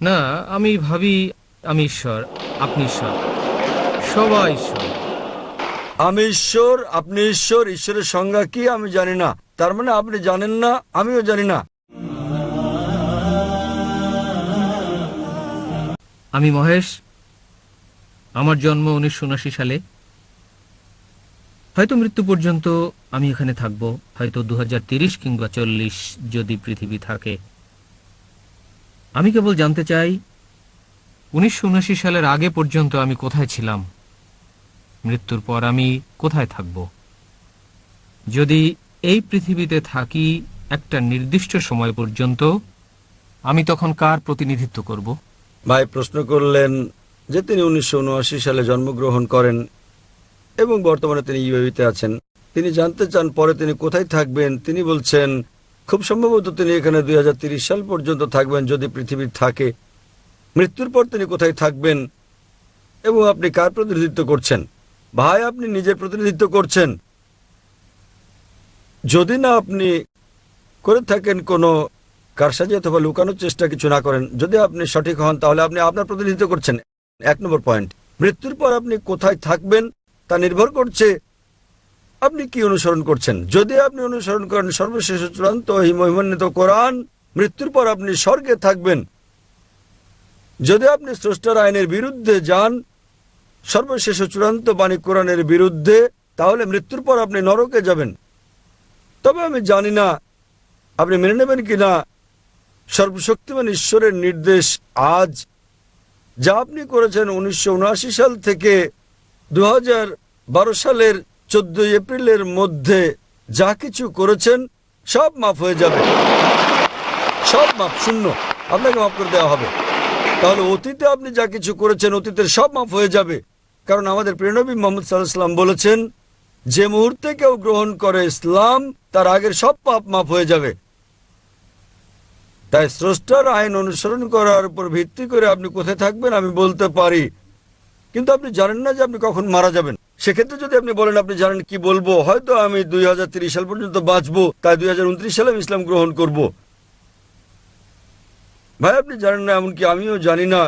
না, আমি ভাবি আমি ঈশ্বর, আপনি ঈশ্বর, সবাই ঈশ্বর। আমি ঈশ্বর, আপনি ঈশ্বর, ঈশ্বরের সংজ্ঞা কি আমি জানি না। তার মানে আপনি জানেন না, আমিও জানি না। আমি মহেশ, আমার জন্ম 1979 সালে। হয়তো মৃত্যু পর্যন্ত আমি এখানে থাকব, হয়তো 2030 কিংবা 40 যদি পৃথিবী থাকে। আমি কেবল জানতে চাই 1979 সালের আগে পর্যন্ত আমি কোথায় ছিলাম, মৃত্যুর পর আমি কোথায় থাকব। যদি এই পৃথিবীতে থাকি একটা নির্দিষ্ট সময় পর্যন্ত, আমি তখন কার প্রতিনিধিত্ব করব? ভাই প্রশ্ন করলেন যে তিনি 1979 সালে জন্মগ্রহণ করেন এবং বর্তমানে তিনি ইউএইতে আছেন। তিনি জানতে চান পরে তিনি কোথায় থাকবেন। তিনি বলছেন খুব সম্ভবত তিনি এখানে 2030 সাল পর্যন্ত থাকবেন যদি পৃথিবী থাকে। মৃত্যুর পর তিনি কোথায় থাকবেন এবং আপনি কার প্রতিনিধিত্ব করছেন? ভাই আপনি নিজের প্রতিনিধিত্ব করছেন। যদি না আপনি করে থাকেন কোনো কারসাজি অথবা লুকানোর চেষ্টা কিছু না করেন, যদি আপনি সঠিক হন তাহলে আপনি আপনার প্রতিনিধিত্ব করছেন। 1 নম্বর পয়েন্ট, মৃত্যুর পর আপনি কোথায় থাকবেন তা নির্ভর করছে আপনি কি অনুসরণ করছেন। যদি আপনি অনুসরণ করেন সর্বশেষ চূড়ান্ত মহিমান্বিত কোরআন, মৃত্যুর পর আপনি স্বর্গে থাকবেন। যদি আপনি স্রষ্টার আইনের বিরুদ্ধে যান, সর্বশেষ চূড়ান্ত বাণী কোরআনের বিরুদ্ধে, তাহলে মৃত্যুর পর আপনি নরকে যাবেন। তবে আমি জানি না আপনি মেনে নেবেন কিনা সর্বশক্তিমান ঈশ্বরের নির্দেশ আজ যা আপনি করেছেন 1979 সাল থেকে 2012 সালের 14 এপ্রিলের মধ্যে যা কিছু করেছেন সব মাফ হয়ে যাবে। সব মাফ, শূন্য, আপনাকে মাফ করে দেওয়া হবে। তাহলে অতীতে আপনি যা কিছু করেছেন অতীতের সব মাফ হয়ে যাবে। কারণ আমাদের প্রিয় নবী মুহাম্মদ সাল্লাল্লাহু আলাইহি ওয়াসাল্লাম বলেছেন, যে মুহূর্তে কেউ গ্রহণ করে ইসলাম তার আগের সব পাপ মাফ হয়ে যাবে। তাই স্রষ্টার আইন অনুসরণ করার উপর ভিত্তি করে আপনি কোথায় থাকবেন আমি বলতে পারি, কিন্তু আপনি জানেন না যে আপনি কখন মারা যাবেন। সেক্ষেত্রে যদি আপনি বলেন আপনি জানেন কি বলবো, হয়তো আমি 2030 সাল পর্যন্ত বাঁচবো, তাই 2029 সালে আমি ইসলাম গ্রহণ করব। ভাই আপনি জানেন না, এমনকি আমিও জানি না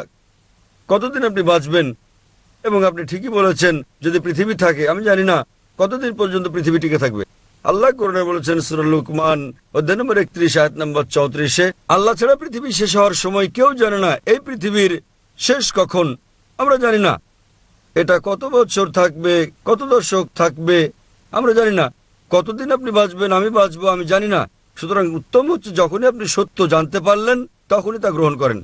কতদিন আপনি বাঁচবেন। এবং আপনি ঠিকই বলেছেন যদি পৃথিবী থাকে, আমি জানি না কতদিন পর্যন্ত পৃথিবী টিকে থাকবে। আল্লাহ কোরআনে বলেছেন সূরা লুকমান অধ্যায় নম্বর 31 আয়াত নম্বর 34, আল্লাহ ছাড়া পৃথিবী শেষ হওয়ার সময় কেউ জানে না। এই পৃথিবীর শেষ কখন আমরা জানি না। এটা কত বছর থাকবে, কত দশক থাকবে আমরা জানি না। কতদিন আপনি বাঁচবেন, আমি বাঁচবো, আমি জানি না। সুতরাং উত্তম হচ্ছে যখনই আপনি সত্য জানতে পারলেন তখনই তা গ্রহণ করেন।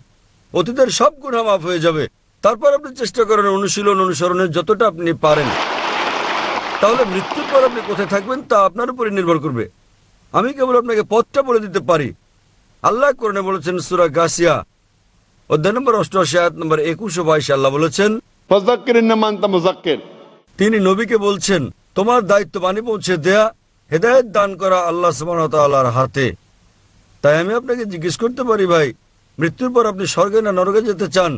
অতীতের সব গুনাহ মাফ হয়ে যাবে। তারপর আপনি চেষ্টা করেন অনুশীলন অনুসরণের যতটা আপনি পারেন। তাহলে মৃত্যুর পর আপনি কোথায় থাকবেন তা আপনার উপরে নির্ভর করবে। আমি কেবল আপনাকে পথটা বলে দিতে পারি। আল্লাহ কোরআনে বলেছেন সূরা গাসিয়া অধ্যায় নম্বর 88 আয়াত নম্বর 21 ও 22, আল্লাহ বলেছেন তিনি নবীকে বলছেন তোমার দায়িত্ব বাণী পৌঁছে দেয়া, হেদায়েত দান করা আল্লাহ সুবহানাহু ওয়া তাআলার হাতে। তাই আমি আপনাকে জিজ্ঞেস করতে পারি ভাই, মৃত্যুর পর আপনি স্বর্গে না নরকে যেতে চান?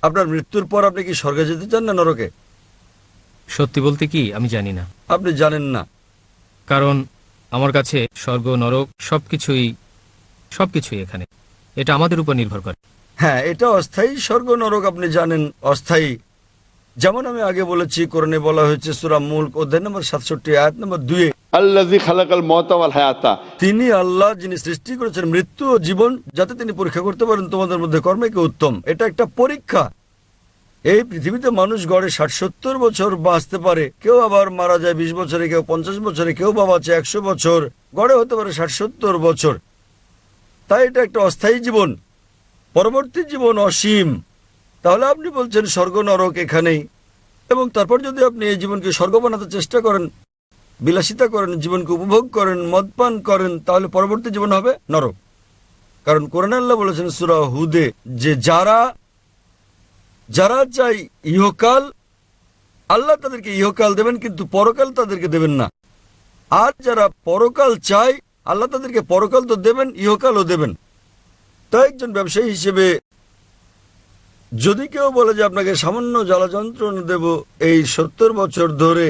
আপনার মৃত্যুর পর আপনি কি স্বর্গে যেতে চান না নরকে? সত্যি বলতে কি আমি জানি না। আপনি জানেন না? কারণ আমার কাছে স্বর্গ নরক সবকিছুই এখানে, এটা আমাদের উপর নির্ভর করে। হ্যাঁ, এটা অস্থায়ী। স্বর্গ নরক আপনি জানেন অস্থায়ী। যেমন আমি আগে বলেছি কোরআনে বলা হয়েছে সূরা মুলক অধ্যায় নম্বর 67 আয়াত নম্বর 2, আল্লাযী খালাকাল মাউতা ওয়াল হায়াতা, তিনি আল্লাহ যিনি সৃষ্টি করেছেন মৃত্যু ও জীবন যাতে তিনি পরীক্ষা করতে পারেন তোমাদের মধ্যে কর্মে কে উত্তম। এটা একটা পরীক্ষা। এই পৃথিবীতে মানুষ গড়ে 60-70 বছর বাঁচতে পারে, কেউ আবার মারা যায় 20 বছরে, কেউ 50 বছরে, কেউ বা বাঁচে 100 বছর, গড়ে হতে পারে 60-70 বছর। তাই এটা একটা অস্থায়ী জীবন, পরবর্তী জীবন অসীম। তাহলে আপনি বলছেন স্বর্গ নরক এখানেই, এবং তারপর যদি আপনি এই জীবনকে স্বর্গ বানাতে চেষ্টা করেন, বিলাসিতা করেন, জীবনকে উপভোগ করেন, মদপান করেন, তাহলে পরবর্তী জীবন হবে নরক। কারণ কোরআনে আল্লাহ বলেছেন সূরা হুদে যে যারা চাই ইহকাল, আল্লাহ তাদেরকে ইহকাল দেবেন কিন্তু পরকাল তাদেরকে দেবেন না। আর যারা পরকাল চায় আল্লাহ তাদেরকে পরকাল তো দেবেন, ইহকালও দেবেন। তাই একজন ব্যবসায়ী হিসেবে যদি কেউ বলে যে আপনাকে সামান্য জ্বালা যন্ত্রণা দেব এই 70 বছর ধরে,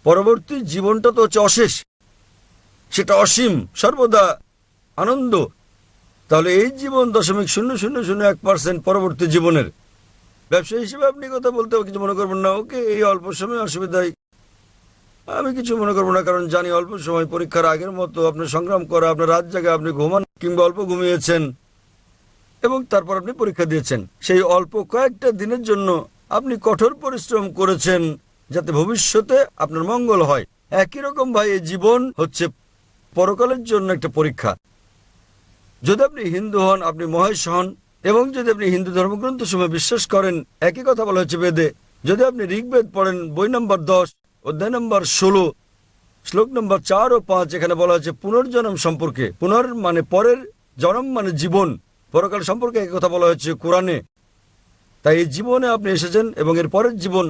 পরবর্তী জীবনটা তো হচ্ছে অশেষ, সেটা অসীম, সর্বদা আনন্দ। তাহলে এই জীবন 0.0001% পরবর্তী জীবনের। ব্যবসায়ী হিসেবে আপনি কথা বলতে কিছু মনে করবেন না, ওকে এই অল্প সময় অসুবিধায় আমি কিছু মনে করবো না, কারণ জানি অল্প সময় পরীক্ষার আগের মতো আপনার সংগ্রাম করা, আপনার রাত জায়গায় আপনি ঘুমান কিংবা অল্প ঘুমিয়েছেন এবং তারপর আপনি পরীক্ষা দিয়েছেন। সেই অল্প কয়েকটা দিনের জন্য আপনি কঠোর পরিশ্রম করেছেন যাতে ভবিষ্যতে আপনার মঙ্গল হয়। একই রকম ভাই এই জীবন হচ্ছে পরকালের জন্য একটা পরীক্ষা। যদি আপনি হিন্দু হন, আপনি মহেশ হন, এবং যদি আপনি হিন্দু ধর্মগ্রন্থ সময় বিশ্বাস করেন, একই কথা বলা হচ্ছে বেদে। যদি আপনি ঋগ্বেদ পড়েন বই নম্বর 10 অধ্যায় নম্বর 16 শ্লোক নম্বর 4 ও 5, এখানে বলা হচ্ছে পুনর্জন্ম সম্পর্কে। পুনর মানে পরের, জন্ম মানে জীবন, পরকাল সম্পর্কে একই কথা বলা হচ্ছে কোরআনে। তাই এই জীবনে আপনি এসেছেন এবং এর পরের জীবন,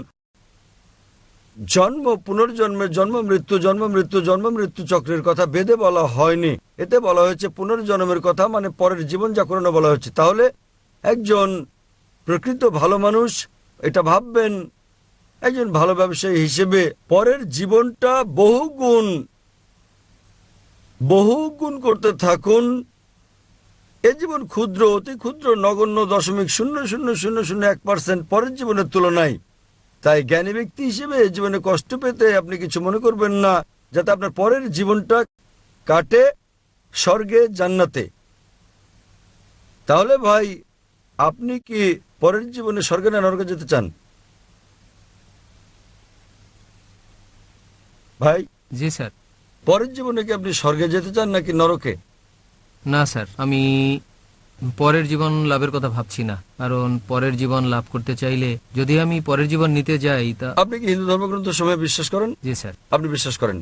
জন্ম পুনর্জন্মের, জন্ম মৃত্যু জন্ম মৃত্যু জন্ম মৃত্যু চক্রের কথা বেদে বলা হয়নি। এতে বলা হয়েছে পুনর্জন্মের কথা, মানে পরের জীবন যা কোরআনে বলা হচ্ছে। তাহলে একজন প্রকৃত ভালো মানুষ এটা ভাববেন, একজন ভালো ব্যবসায়ী হিসেবে পরের জীবনটা বহুগুণ করতে থাকুন। এ জীবন ক্ষুদ্র, অতি ক্ষুদ্র, নগণ্য, 0.0001% পরের জীবনের তুলনায়। তাই জ্ঞানী ব্যক্তি হিসেবে এই জীবনে কষ্ট পেতে আপনি কিছু মনে করবেন না, যাতে আপনার পরের জীবনটা কাটে স্বর্গে, জান্নাতে। তাহলে ভাই, আপনি কি পরের জীবনে স্বর্গে না নরকে যেতে চান? ভাই, জি স্যার। পরের জীবনে কি আপনি স্বর্গে যেতে চান নাকি নরকে? না স্যার, আমি পরের জীবন লাভের কথা ভাবছি না, কারণ পরের জীবন লাভ করতে চাইলে যদি আমি পরের জীবন নিতে যাই তা। আপনি কি হিন্দু ধর্মগ্রন্থ সময় বিশ্বাস করেন? জি স্যার। আপনি বিশ্বাস করেন?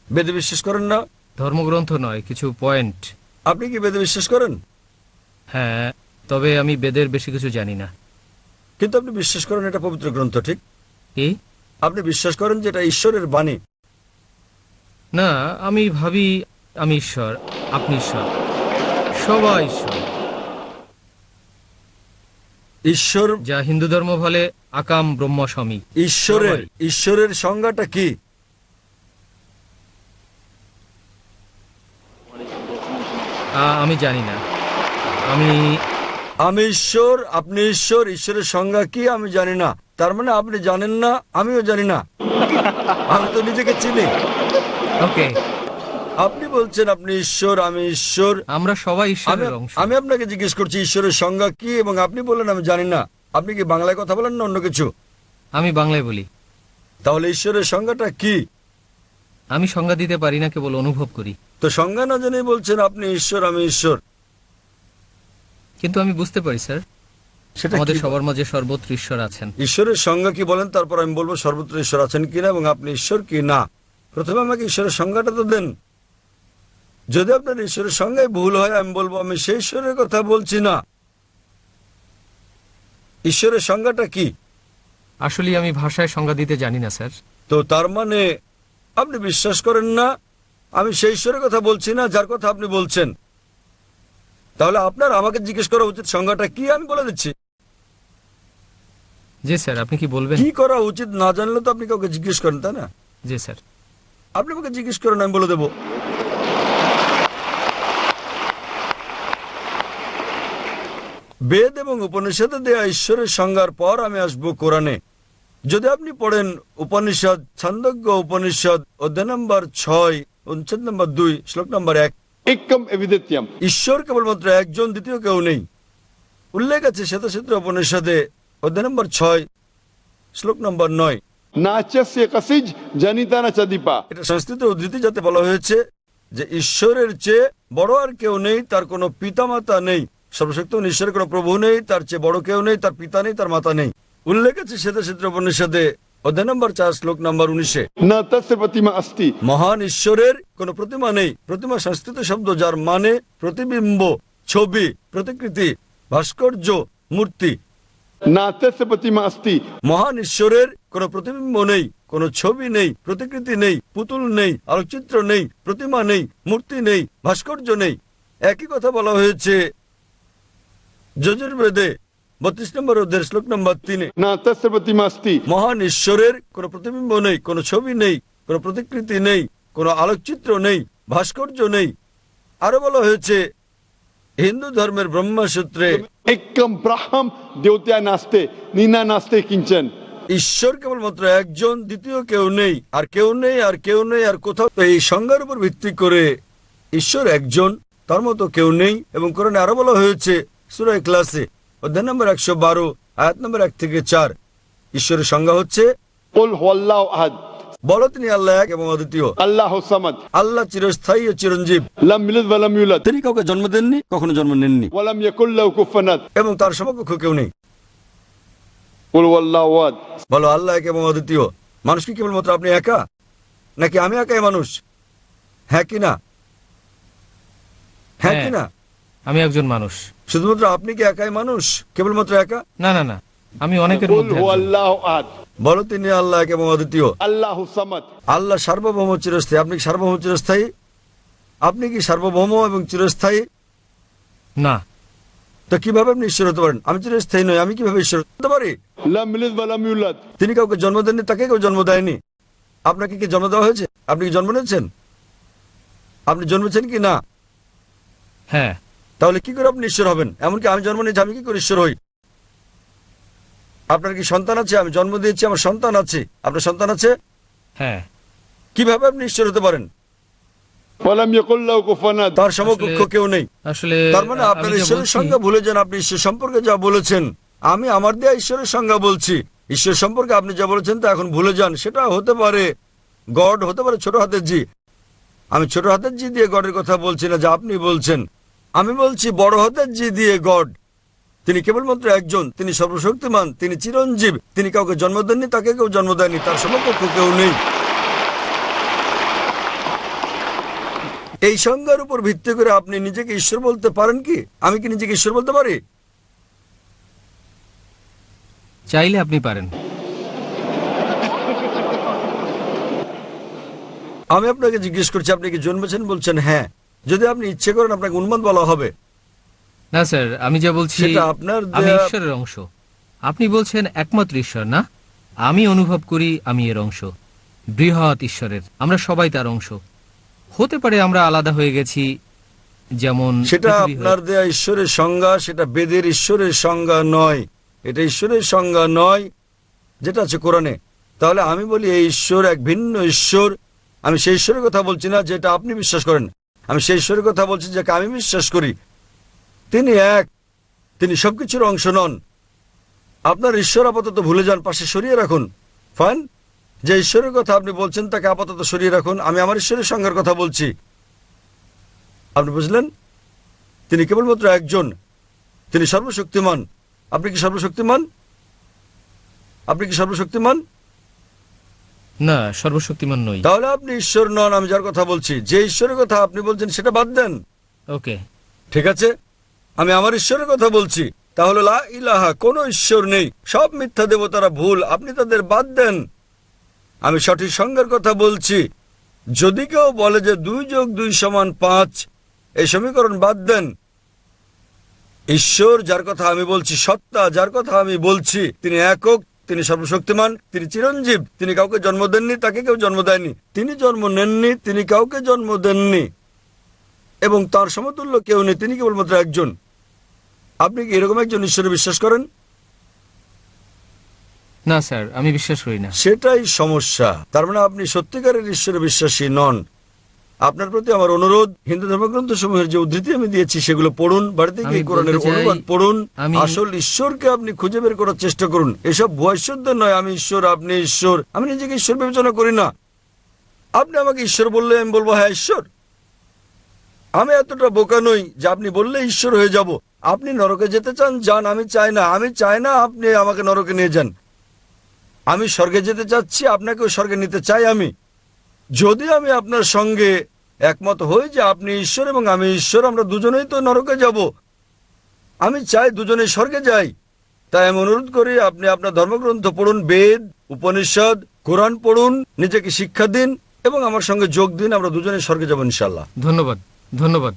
বেদে বিশ্বাস করেন না? ধর্মগ্রন্থ নয়, কিছু পয়েন্ট। আপনি কি বেদে বিশ্বাস করেন? হ্যাঁ, তবে আমি বেদের বেশি কিছু জানি না। কিন্তু আপনি বিশ্বাস করেন এটা পবিত্র গ্রন্থ, ঠিক? কি? আপনি বিশ্বাস করেন যে এটা ঈশ্বরের বাণী? না, আমি ভাবি আমি ঈশ্বর, আপনি ঈশ্বর, সবাই ঈশ্বর। ঈশ্বর, যা হিন্দু ধর্ম বলে আকাম ব্রহ্ম স্বামী। ঈশ্বরের সংজ্ঞাটা কি? আমি জানি না। আমি ঈশ্বর, আপনি ঈশ্বর, ঈশ্বরের সংজ্ঞা কি আমি জানি না। তার মানে আপনি জানেন না, আমিও জানি না। আমি তো নিজেকে চিনি। ওকে, আপনি বলছেন আপনি ঈশ্বর, আমি ঈশ্বর, আমরা সবাই ঈশ্বরের অংশ। আমি আপনাকে জিজ্ঞেস করছি ঈশ্বরের সংজ্ঞা কি, এবং আপনি বললেন আমি জানি না। আপনি কি বাংলায় কথা বলেন না অন্য কিছু? আমি বাংলায় বলি। তাহলে ঈশ্বরের সংজ্ঞাটা কি? আমি সংজ্ঞা দিতে পারি না, কেবল অনুভব করি। তো সংজ্ঞা না জেনে বলছেন আপনি ঈশ্বর, আমি ঈশ্বর। কিন্তু আমি বুঝতে পারি স্যার, সেটা আমাদের কি? সবার মাঝে সর্বত্র ঈশ্বর আছেন। ঈশ্বরের সংজ্ঞা কি বলেন, তারপর আমি বলবো সর্বত্র ঈশ্বর আছেন কিনা এবং আপনি ঈশ্বর কি না। প্রথমে আমাকে ঈশ্বরের সংজ্ঞাটা তো দেন। যদি আপনার ঈশ্বরের সংজ্ঞায় ভুল হয়, আমি বলবো আমি সেই ঈশ্বরের কথা বলছি না। ঈশ্বরের সংজ্ঞাটা কি? আসলে আমি ভাষায় সংজ্ঞা দিতে জানি না স্যার। তো তার মানে আপনি বিশ্বাস করেন না আমি সেই ঈশ্বরের কথা বলছি না যার কথা আপনি বলছেন। তাহলে আপনার আমাকে জিজ্ঞেস করা উচিত সংজ্ঞাটা কি, আমি বলে দিচ্ছি। জি স্যার, আপনি কি বলবেন? কি করা উচিত না জানলে তো আপনি কাউকে জিজ্ঞেস করেন, তাই না? জি স্যার। আপনি আমাকে জিজ্ঞেস করেন, আমি বলে দেব। বেদ এবং উপনিষদে দেয়া ঈশ্বরের সংজ্ঞার পর আমি আসবো কোরআনে। যদি আপনি পড়েন উপনিষদ, ছান্দোগ্য উপনিষদ অধ্যায় নম্বর 6 অনুচ্ছেদ নম্বর 2 শ্লোক নম্বর 1, एकम एविदित्यम। ঈশ্বর কেবলমাত্র একজন, দ্বিতীয় কেউ নেই। উল্লেখ আছে শ্বেতসূত্র উপনিষদে অধ্যায় নম্বর 6 শ্লোক নম্বর 9। नाच्यस्य कसिज जनिता न चदीपा। এটা সংস্কৃত উদ্ধৃতি, যাতে বলা হয়েছে যে ঈশ্বরের চেয়ে বড় আর কেউ নেই, তার কোনো পিতামাতা নেই। সর্বশক্ত ঈশ্বরের কোনো প্রভু নেই, তার চেয়ে বড় কেউ নেই, তার পিতা নেই, তার মাতা নেই। উল্লেখ আছে শ্বেতসূত্র উপনিষদে অধ্যায় নম্বর 4 শ্লোক নম্বর 19। न तस्य प्रतिमा अस्ति। মহান ঈশ্বরের কোনো প্রতিমা নেই। প্রতিমা সংস্কৃত শব্দ যার মানে প্রতিবিম্ব, ছবি, প্রতিকৃতি, ভাস্কর্য, মূর্তি। न तस्य प्रतिमा अस्ति। মহান ঈশ্বরের কোনো প্রতিবিম্ব নেই, কোনো ছবি নেই, প্রতিকৃতি নেই, পুতুল নেই, আলোকচিত্র নেই, প্রতিমা নেই, মূর্তি নেই, ভাস্কর্য নেই। একই কথা বলা হয়েছে যজুর্বেদে 32 নম্বর অধ্যায়ের শ্লোক নম্বর 3। न तस्य प्रतिमा अस्ति। মহান ঈশ্বরের কোনো প্রতিবিম্ব নেই, কোনো ছবি নেই, কোনো প্রতিকৃতি নেই, কোনো আলোকচিত্র নেই, ভাস্কর্য নেই। আরো বলা হয়েছে হিন্দু ধর্মের ব্রহ্মসূত্রে एकम ब्राह्म देवत्या नास्ते नीना नास्ते किंचन। ঈশ্বর কেবলমাত্র একজন, দ্বিতীয় কেউ নেই, আর কেউ নেই, আর কেউ নেই, আর কোথাও। তো এই সংজ্ঞার উপর ভিত্তি করে ঈশ্বর একজন, তার মতো কেউ নেই। এবং কোরআনে আরো বলা হয়েছে সূরা ইখলাসে অধ্যায় নম্বর 112 আয়াত নম্বর 1 থেকে 4, ঈশ্বরের সংজ্ঞা হচ্ছে कुल हुवल्लाहु अहद বলো তিনি আল্লাহ এক এবং অদ্বিতীয়। अल्लाहु समद আল্লাহ চিরস্থায়ী ও চিরঞ্জীব। लम यलिद वलम यूलद তিনি কাউকে জন্ম দেননি, কখনো জন্ম নেননি, वलम यकुल लहु कुफुवन अहद এবং তার সমকক্ষ কেউ নেই। कुल हुवल्लाहु अहद। বলো আল্লাহ এক এবং অদ্বিতীয়। মানুষ কি কেবলমাত্র আপনি একা, নাকি আমি একাই মানুষ? হ্যাঁ কি না? হ্যাঁ কি না? আমি একজন মানুষ। শুধুমাত্র আপনি কি একাই মানুষ, কেবলমাত্র একা? না না না, আমি অনেকের कुल মধ্যে একজন। हुवल्लाहु अहद বলো তিনি আল্লাহ এক এবং অদ্বিতীয়। अल्लाहु समद আল্লাহ সার্বভৌম চিরস্থায়ী। আপনি কি সার্বভৌম চিরস্থায়ী? আপনি কি সার্বভৌম এবং চিরস্থায়ী? না, তো কিভাবে আপনি ঈশ্বর হতে পারেন? আমি চিরস্থায়ী নই, আমি কিভাবে ঈশ্বর হতে পারি? लम यलिद वलम यूलद তিনি কাউকে জন্ম দেননি, তাকে কেউ জন্ম দেয়নি। আপনাকে কি জন্ম দেওয়া হয়েছে? আপনি কি জন্ম নিয়েছেন? আপনি জন্মেছেন কি না? হ্যাঁ। তাহলে কি করে আপনি ঈশ্বর হবেন? এমনকি আমি জন্ম নিয়েছি, আমি কি করে ঈশ্বর হই? আপনার কি সন্তান আছে? আমি জন্ম দিয়েছি, আমার সন্তান আছে। আপনার সন্তান আছে? হ্যাঁ, কিভাবে আপনি ঈশ্বর হতে পারেন? वलम यकुल लहु कुफुवन अहद তার সমকক্ষ কেউ নেই। আসলে তার মানে আপনার আমি যা ঈশ্বরের বলছি- সংজ্ঞা ভুলে যান। আপনি ঈশ্বর সম্পর্কে যা বলেছেন, আমি আমার দেয়া ঈশ্বরের সংজ্ঞা বলছি। ঈশ্বর সম্পর্কে আপনি যা বলেছেন তা এখন ভুলে যান। সেটা হতে পারে গড, হতে পারে ছোট হাতের জি। আমি ছোট হাতের জি দিয়ে গডের কথা বলছি না যা আপনি বলছেন। আমি বলছি বড় হাতের জি দিয়ে গড। তিনি কেবলমাত্র একজন, তিনি সর্বশক্তিমান, তিনি চিরঞ্জীব। তিনি কাউকে জন্ম দেননি, তাকে কেউ জন্ম দেয়নি, তার সমকক্ষ কেউ নেই। এই সংজ্ঞার উপর ভিত্তি করে আপনি নিজেকে ঈশ্বর বলতে পারেন কি? আমি কি নিজেকে ঈশ্বর বলতে পারি? চাইলে আপনি পারেন। আমি আপনাকে জিজ্ঞেস করছি, আপনি কি জন্মেছেন? বলছেন হ্যাঁ। যদি আপনি ইচ্ছে করেন আপনাকে উন্মাদ বলা হবে। না স্যার, আমি যা বলছি সেটা আপনার আমি দেয়া- ঈশ্বরের অংশ। আপনি বলছেন একমাত্র ঈশ্বর না, আমি অনুভব করি আমি এর অংশ, বৃহৎ ঈশ্বরের। আমরা সবাই তার অংশ। হতে পারে আমরা আলাদা হয়ে গেছি, যেমন সেটা পৃথিবী আপনার হয়ে- দেয়া ঈশ্বরের সংজ্ঞা, সেটা বেদের ঈশ্বরের সংজ্ঞা নয়। এটা ঈশ্বরের সংজ্ঞা নয় যেটা আছে কোরআনে। তাহলে আমি বলি এই ঈশ্বর এক ভিন্ন ঈশ্বর। আমি সেই ঈশ্বরের কথা বলছি না যেটা আপনি বিশ্বাস করেন। আমি সেই ঈশ্বরের কথা বলছি যাকে আমি বিশ্বাস করি। তিনি এক, তিনি সবকিছুর অংশ নন। আপনার ঈশ্বর আপাতত ভুলে যান, পাশে সরিয়ে রাখুন। ফাইন, যে ঈশ্বরের কথা আপনি বলছেন তাকে আপাতত সরিয়ে রাখুন। আমি আমার ঈশ্বরের সংজ্ঞার কথা বলছি। আপনি বুঝলেন? তিনি কেবলমাত্র একজন, তিনি সর্বশক্তিমান। আপনি কি সর্বশক্তিমান? আপনি কি সর্বশক্তিমান? না, সর্বশক্তিমান নই। তাহলে আপনি ঈশ্বর নন। আমি যার কথা বলছি, যে ঈশ্বরের কথা আপনি বলছেন সেটা বাদ দেন। ওকে, ঠিক আছে, আমি আমার ঈশ্বরের কথা বলছি। তাহলে লা ইলাহা, কোনো ঈশ্বর নেই, সব মিথ্যা দেবতারা ভুল, আপনি তাদের বাদ দেন। আমি সঠিক সংজ্ঞার কথা বলছি। যদি কেউ বলে যে 2 যোগ 2 সমান 5, এই সমীকরণ বাদ দেন। ঈশ্বর যার কথা আমি বলছি, সত্তা যার কথা আমি বলছি, তিনি একক, তিনি সর্বশক্তিমান, তিনি চিরঞ্জীব। তিনি কাউকে জন্ম দেননি, তাকে কেউ জন্ম দেয়নি। তিনি জন্ম নেননি, তিনি কাউকে জন্ম দেননি, এবং তার সমতুল্য কেউ নেই। তিনি কেবলমাত্র একজন। আপনি কি এরকম একজন ঈশ্বরে বিশ্বাস করেন? না স্যার, আমি বিশ্বাস করি না। সেটাই সমস্যা। তার মানে আপনি সত্যিকারের ঈশ্বরে বিশ্বাসী নন। আপনার প্রতি আমার অনুরোধ, হিন্দু ধর্মগ্রন্থ সমূহের যে উদ্ধৃতি আমি দিয়েছি সেগুলো পড়ুন, বাড়িতে গিয়ে আমি কোরআনের বলতে চাই, অনুবাদ পড়ুন। আমি- আসল ঈশ্বরকে আপনি খুঁজে বের করার চেষ্টা করুন। এসব ভুয়া ঈশ্বরদের নয়, আমি ঈশ্বর, আপনি ঈশ্বর। আমি নিজেকে ঈশ্বর বিবেচনা করি না। আপনি আমাকে ঈশ্বর বললে আমি বলবো হ্যাঁ ঈশ্বর। আমি এতটা বোকা নই যে আপনি বললে ঈশ্বর হয়ে যাব। আপনি নরকে যেতে চান, যান। আমি চাই না, আমি চাই না আপনি আমাকে নরকে নিয়ে যান। আমি স্বর্গে যেতে চাচ্ছি, আপনাকেও স্বর্গে নিতে চাই আমি। যদি আমি আপনার সঙ্গে একমত হই যে আপনি ঈশ্বর এবং আমি ঈশ্বর, আমরা দুজনেই তো নরকে যাব। আমি চাই দুজনেই স্বর্গে যাই। তাই আমি অনুরোধ করি আপনি আপনার ধর্মগ্রন্থ পড়ুন, বেদ, উপনিষদ, কোরআন পড়ুন, নিজেকে শিক্ষা দিন এবং আমার সঙ্গে যোগ দিন। আমরা দুজনেই স্বর্গে যাব ইনশাআল্লাহ। ধন্যবাদ, ধন্যবাদ।